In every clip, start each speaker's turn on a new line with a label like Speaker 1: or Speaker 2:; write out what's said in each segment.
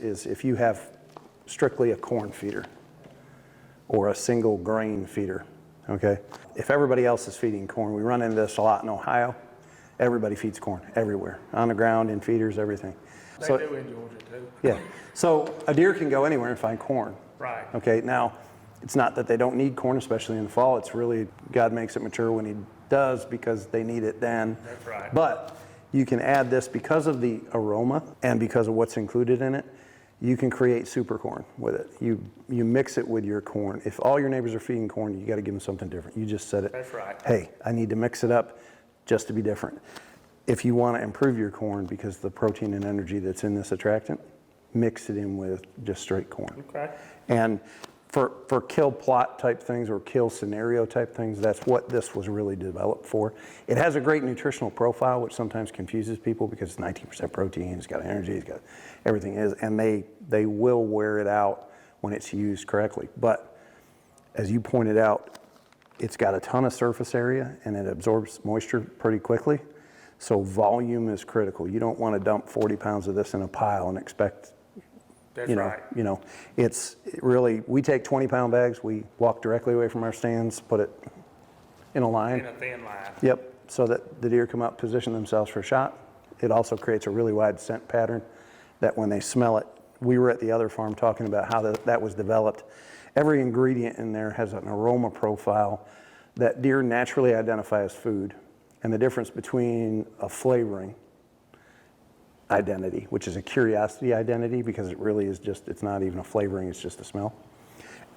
Speaker 1: is if you have strictly a corn feeder or a single grain feeder, okay? If everybody else is feeding corn, we run into this a lot in Ohio. Everybody feeds corn everywhere, on the ground, in feeders, everything.
Speaker 2: They do in Georgia too.
Speaker 1: Yeah, so a deer can go anywhere and find corn.
Speaker 2: Right.
Speaker 1: Okay, now, it's not that they don't need corn, especially in the fall. It's really, God makes it mature when he does because they need it then.
Speaker 2: That's right.
Speaker 1: But you can add this because of the aroma and because of what's included in it. You can create super corn with it. You mix it with your corn. If all your neighbors are feeding corn, you got to give them something different. You just said it.
Speaker 2: That's right.
Speaker 1: Hey, I need to mix it up just to be different. If you want to improve your corn because the protein and energy that's in this attractant, mix it in with just straight corn.
Speaker 2: Okay.
Speaker 1: And for kill plot type things or kill scenario type things, that's what this was really developed for. It has a great nutritional profile, which sometimes confuses people because it's 19% protein, it's got energy, it's got everything is, and they will wear it out when it's used correctly. But as you pointed out, it's got a ton of surface area and it absorbs moisture pretty quickly. So volume is critical. You don't want to dump 40 pounds of this in a pile and expect
Speaker 2: That's right.
Speaker 1: It's really, we take 20-pound bags, we walk directly away from our stands, put it in a line.
Speaker 2: In a thin line.
Speaker 1: Yep, so that the deer come up, position themselves for a shot. It also creates a really wide scent pattern that when they smell it, we were at the other farm talking about how that was developed. Every ingredient in there has an aroma profile that deer naturally identify as food. And the difference between a flavoring identity, which is a curiosity identity because it really is just, it's not even a flavoring, it's just a smell.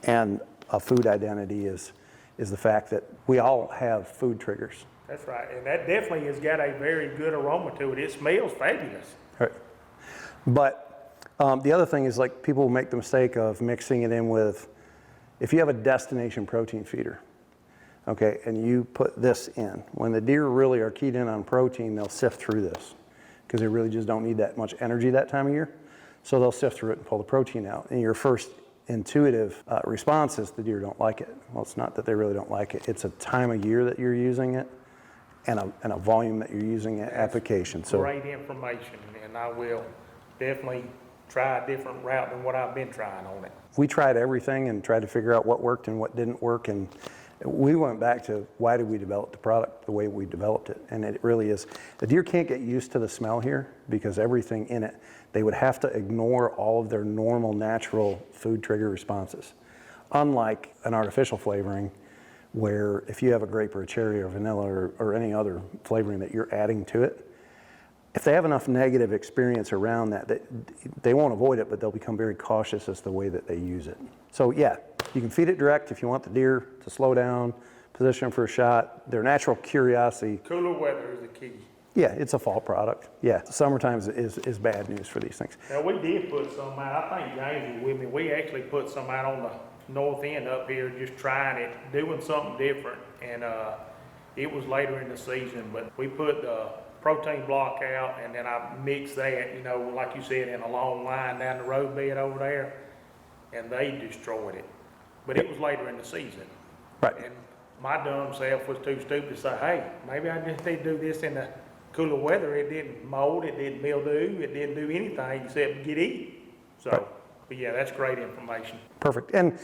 Speaker 1: And a food identity is the fact that we all have food triggers.
Speaker 2: That's right, and that definitely has got a very good aroma to it. It smells fabulous.
Speaker 1: Right. But the other thing is, like, people make the mistake of mixing it in with, if you have a destination protein feeder, okay, and you put this in, when the deer really are keyed in on protein, they'll sift through this because they really just don't need that much energy that time of year. So they'll sift through it and pull the protein out. And your first intuitive response is the deer don't like it. Well, it's not that they really don't like it. It's a time of year that you're using it and a volume that you're using it, application. So
Speaker 2: great information, and I will definitely try a different route than what I've been trying on it.
Speaker 1: We tried everything and tried to figure out what worked and what didn't work, and we went back to why did we develop the product the way we developed it. And it really is, the deer can't get used to the smell here because everything in it, they would have to ignore all of their normal natural food trigger responses. Unlike an artificial flavoring where if you have a grape or a cherry or vanilla or any other flavoring that you're adding to it, if they have enough negative experience around that, they won't avoid it, but they'll become very cautious as the way that they use it. So yeah, you can feed it direct if you want the deer to slow down, position them for a shot. Their natural curiosity.
Speaker 2: Cooler weather is the key.
Speaker 1: Yeah, it's a fall product. Yeah, summertime is bad news for these things.
Speaker 2: Now we did put some out, I think James was with me, we actually put some out on the north end up here, just trying it, doing something different. And it was later in the season, but we put the protein block out and then I mixed that, like you said, in a long line down the road bed over there, and they destroyed it. But it was later in the season.
Speaker 1: Right.
Speaker 2: And my dumb self was too stupid to say, hey, maybe I just need to do this in the cooler weather. It didn't mold, it didn't mildew, it didn't do anything except get eaten. So,
Speaker 1: right.
Speaker 2: But yeah, that's great information.
Speaker 1: Perfect. And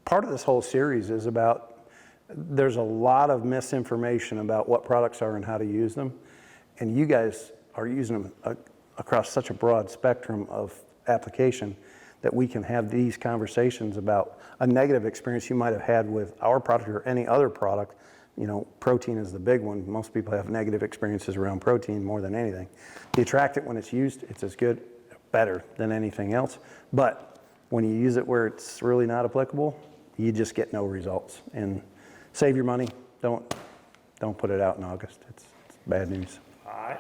Speaker 1: part of this whole series is about, there's a lot of misinformation about what products are and how to use them. And you guys are using them across such a broad spectrum of application that we can have these conversations about a negative experience you might have had with our product or any other product. Protein is the big one. Most people have negative experiences around protein more than anything. The attractant, when it's used, it's as good, better than anything else. But when you use it where it's really not applicable, you just get no results. And save your money. Don't put it out in August. It's bad news.
Speaker 2: All right.